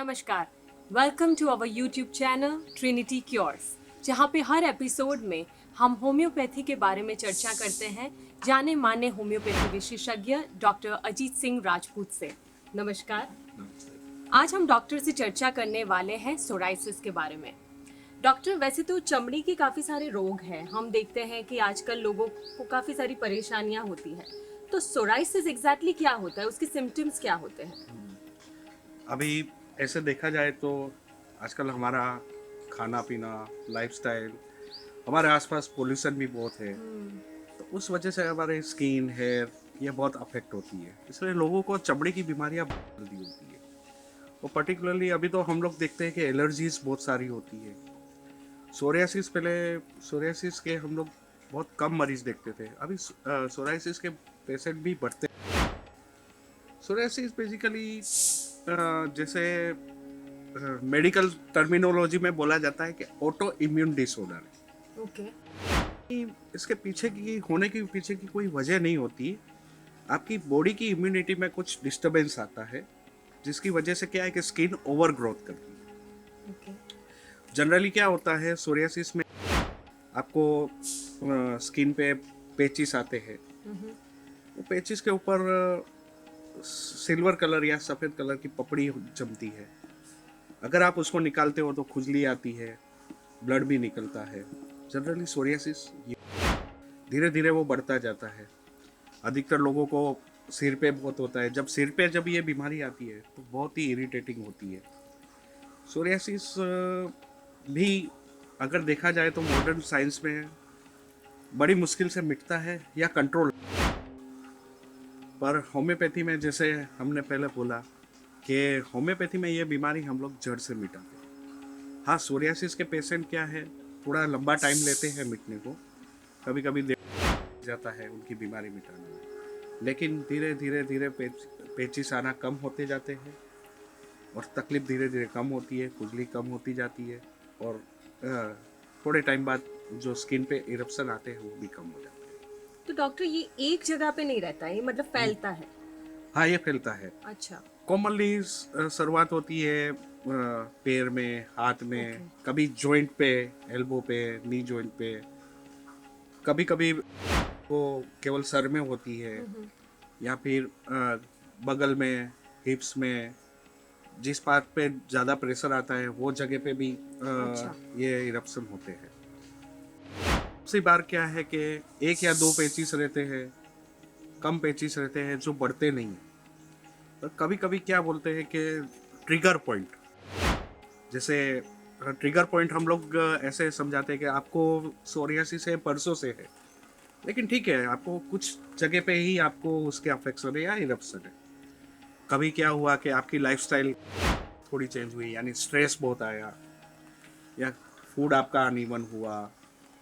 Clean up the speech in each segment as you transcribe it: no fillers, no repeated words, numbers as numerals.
नमस्कार। Welcome to our YouTube channel Trinity Cures, जहाँ पे हर एपिसोड में हम होम्योपैथी के बारे में चर्चा करते हैं जाने माने होम्योपैथी विशेषज्ञ डॉक्टर अजीत सिंह राजपूत से। नमस्कार। आज हम डॉक्टर से चर्चा करने वाले हैं सोराइसिस के बारे में। डॉक्टर, वैसे तो चमड़ी के काफ़ी सारे रोग हैं, हम देखते हैं कि आजकल लोगों को काफ़ी सारी परेशानियां होती हैं। तो सोराइसिस एग्जैक्टली क्या होता है, उसके सिम्टम्स क्या होते हैं? अभी ऐसे देखा जाए तो आजकल हमारा खाना पीना, लाइफस्टाइल, हमारे आसपास पोल्यूशन भी बहुत है। तो उस वजह से हमारे स्किन, हेयर ये बहुत अफेक्ट होती है। इसलिए लोगों को चमड़ी की बीमारियां बहुत जल्दी होती है। और पर्टिकुलरली अभी तो हम लोग देखते हैं कि एलर्जीज बहुत सारी होती है। सोरियासिस पहले सोरियासिस के हम लोग बहुत कम मरीज देखते थे। अभी सोरियासिस के पेशेंट भी बढ़ते हैं। सोरियासिस बेसिकली जैसे मेडिकल टर्मिनोलॉजी में बोला जाता है कि ऑटो इम्यून डिसऑर्डर। ओके। इसके पीछे की होने के पीछे की कोई वजह नहीं होती। आपकी बॉडी की इम्यूनिटी में कुछ डिस्टरबेंस आता है, जिसकी वजह से क्या है कि स्किन ओवर ग्रोथ करती है। ओके। जनरली क्या होता है सोरियासिस में, आपको स्किन पे पेचिस आते हैं। वो पेचिस के ऊपर सिल्वर कलर या सफ़ेद कलर की पपड़ी जमती है। अगर आप उसको निकालते हो तो खुजली आती है, ब्लड भी निकलता है। जनरली सोरियासिस धीरे धीरे वो बढ़ता जाता है। अधिकतर लोगों को सिर पे बहुत होता है। जब सिर पे जब ये बीमारी आती है तो बहुत ही इरिटेटिंग होती है। सोरियासिस भी अगर देखा जाए तो मॉडर्न साइंस में बड़ी मुश्किल से मिटता है या कंट्रोल। पर होम्योपैथी में, जैसे हमने पहले बोला कि होम्योपैथी में ये बीमारी हम लोग जड़ से मिटाते हैं। हाँ, सोरियासिस के पेशेंट क्या है, थोड़ा लंबा टाइम लेते हैं मिटने को। कभी कभी देर जाता है उनकी बीमारी मिटाने में, लेकिन धीरे धीरे धीरे पेचिस आना कम होते जाते हैं और तकलीफ धीरे धीरे कम होती है, खुजली कम होती जाती है और थोड़े टाइम बाद जो स्किन पे इरप्शन आते हैं वो भी कम हो जाते तो डॉक्टर, ये एक जगह पे नहीं रहता है, ये मतलब हैं। फैलता है? हाँ, ये फैलता है। अच्छा। कॉमनली शुरुआत होती है पैर में, हाथ में, ओके। कभी जॉइंट पे, एल्बो पे, नी जॉइंट पे। कभी कभी वो केवल सर में होती है या फिर बगल में, हिप्स में। जिस पार्ट पे ज़्यादा प्रेशर आता है वो जगह पे भी अच्छा। ये इरप्शन होते हैं। दूसरी बार क्या है कि एक या दो पेचिस रहते हैं, कम पेचिस रहते हैं जो बढ़ते नहीं हैं। और कभी कभी क्या बोलते हैं कि ट्रिगर पॉइंट, जैसे ट्रिगर पॉइंट हम लोग ऐसे समझाते हैं कि आपको सोरियासिस है परसों से है, लेकिन ठीक है, आपको कुछ जगह पे ही आपको उसके अफेक्शन है या इरप्शन है। कभी क्या हुआ कि आपकी लाइफस्टाइल थोड़ी चेंज हुई, यानी स्ट्रेस बहुत आया, या फूड आपका अनइवन हुआ,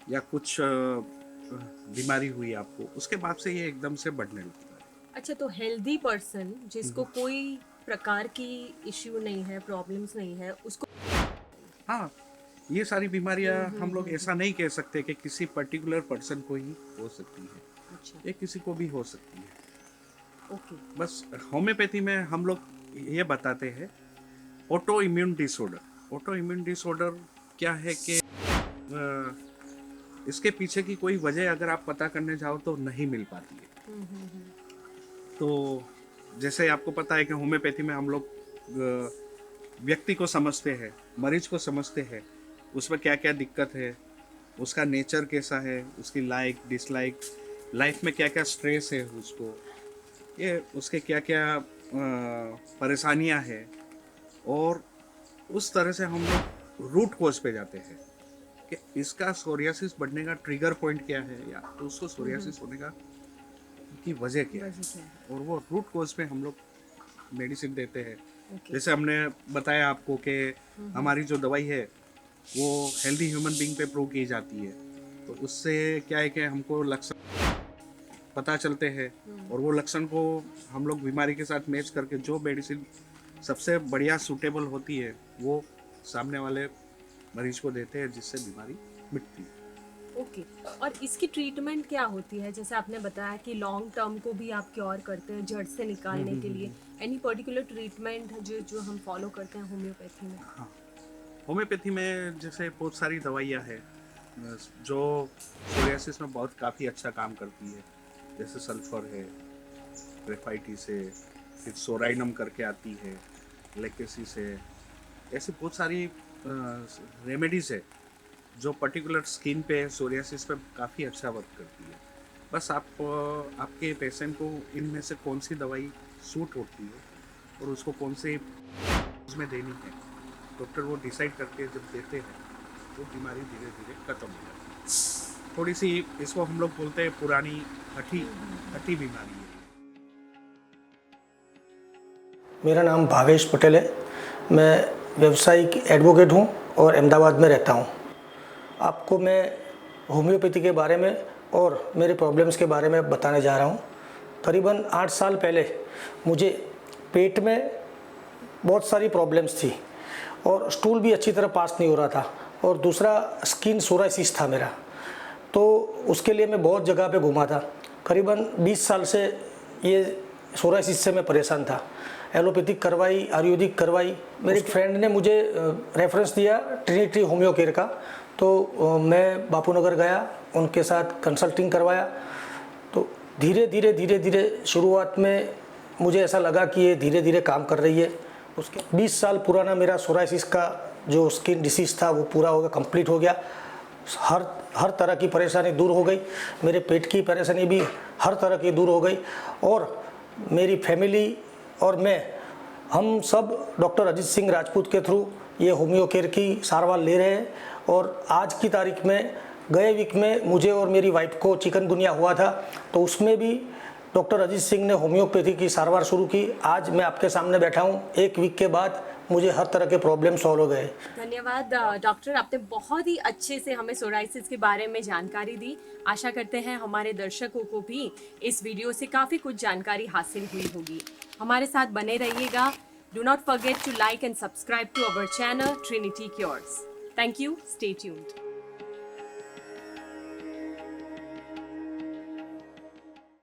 या कुछ बीमारी हुई आपको, उसके बाद से ये एकदम से बढ़ने लगता है। अच्छा, तो हेल्दी पर्सन जिसको कोई प्रकार की इश्यू नहीं है, प्रॉब्लम्स नहीं है, उसको? हाँ, ये सारी बीमारियां हम लोग ऐसा नहीं कह सकते कि किसी पर्टिकुलर पर्सन को ही हो सकती है। अच्छा। ये किसी को भी हो सकती है। ओके। बस होम्योपैथी में हम लोग ये बताते हैं auto immune disorder. Auto immune disorder क्या है कि इसके पीछे की कोई वजह अगर आप पता करने जाओ तो नहीं मिल पाती है। तो जैसे आपको पता है कि होम्योपैथी में हम लोग व्यक्ति को समझते हैं, मरीज को समझते हैं, उसमें क्या क्या दिक्कत है, उसका नेचर कैसा है, उसकी लाइक डिसलाइक, लाइफ में क्या क्या स्ट्रेस है उसको, ये उसके क्या क्या परेशानियां हैं। और उस तरह से हम लोग रूट कोज पे जाते हैं कि इसका सोरियासिस बढ़ने का ट्रिगर पॉइंट क्या है, या तो उसको सोरियासिस होने का की वजह क्या है। वजह क्या है? और वो रूट कोज पे हम लोग मेडिसिन देते हैं। ओके। जैसे हमने बताया आपको कि हमारी जो दवाई है वो हेल्दी ह्यूमन बीइंग पे प्रूव की जाती है। तो उससे क्या है कि हमको लक्षण पता चलते हैं और वो लक्षण को हम लोग बीमारी के साथ मैच करके जो मेडिसिन सबसे बढ़िया सूटेबल होती है वो सामने वाले मरीज को देते हैं, जिससे बीमारी मिटती है। ओके। और इसकी ट्रीटमेंट क्या होती है? जैसे आपने बताया कि लॉन्ग टर्म को भी आप क्योर करते हैं जड़ से निकालने के लिए, एनी पर्टिकुलर ट्रीटमेंट जो जो हम फॉलो करते हैं होम्योपैथी में? हाँ, होम्योपैथी में जैसे बहुत सारी दवाइयाँ हैं जो सोरियासिस में बहुत काफ़ी अच्छा काम करती है। जैसे सल्फर है, ग्रेफाइटिस है, फिर सोराइनम करके आती है, लेकेसिस है। ऐसी बहुत सारी रेमेडीज़ है जो पर्टिकुलर स्किन पे सोरियासिस पे काफ़ी अच्छा वर्क करती है। बस आप आपके पेशेंट को इनमें से कौन सी दवाई सूट होती है और उसको कौन से उसमें देनी है, डॉक्टर वो डिसाइड करके जब देते हैं तो बीमारी धीरे धीरे खत्म हो जाती है। थोड़ी सी इसको हम लोग बोलते हैं पुरानी हठी हठी बीमारी है। मेरा नाम भावेश पटेल है। मैं व्यावसायिक एडवोकेट हूँ और अहमदाबाद में रहता हूँ। आपको मैं होम्योपैथी के बारे में और मेरे प्रॉब्लम्स के बारे में बताने जा रहा हूँ। करीबन 8 साल पहले मुझे पेट में बहुत सारी प्रॉब्लम्स थी और स्टूल भी अच्छी तरह पास नहीं हो रहा था, और दूसरा स्किन सोराइसिस था मेरा। तो उसके लिए मैं बहुत जगह पे घूमा था। करीबन 20 साल से ये सोराइसिस से मैं परेशान था। एलोपैथिक करवाई, आयुर्वेदिक करवाई। मेरे फ्रेंड ने मुझे रेफरेंस दिया ट्रिनिटी होम्यो केयर का, तो मैं बापू नगर गया, उनके साथ कंसल्टिंग करवाया। तो धीरे धीरे शुरुआत में मुझे ऐसा लगा कि ये धीरे धीरे काम कर रही है। उसके 20 साल पुराना मेरा सोराइसिस का जो स्किन डिसीज़ था वो पूरा हो गया, कंप्लीट हो गया। हर तरह की परेशानी दूर हो गई। मेरे पेट की परेशानी भी हर तरह की दूर हो गई, और मेरी फैमिली और हम सब डॉक्टर अजीत सिंह राजपूत के थ्रू ये होम्यो केयर की सारवार ले रहे हैं। और आज की तारीख में, गए वीक में मुझे और मेरी वाइफ को चिकनगुनिया हुआ था, तो उसमें भी डॉक्टर अजीत सिंह ने होम्योपैथी की सारवार शुरू की। आज मैं आपके सामने बैठा हूँ, 1 वीक के बाद मुझे हर तरह के प्रॉब्लम सॉल्व हो गए। धन्यवाद डॉक्टर, आपने बहुत ही अच्छे से हमें सोराइसिस के बारे में जानकारी दी। आशा करते हैं हमारे दर्शकों को भी इस वीडियो से काफ़ी कुछ जानकारी हासिल हुई होगी। हमारे साथ बने रहिएगा। Do not forget to like and subscribe to our channel Trinity Cures. Thank you, stay tuned.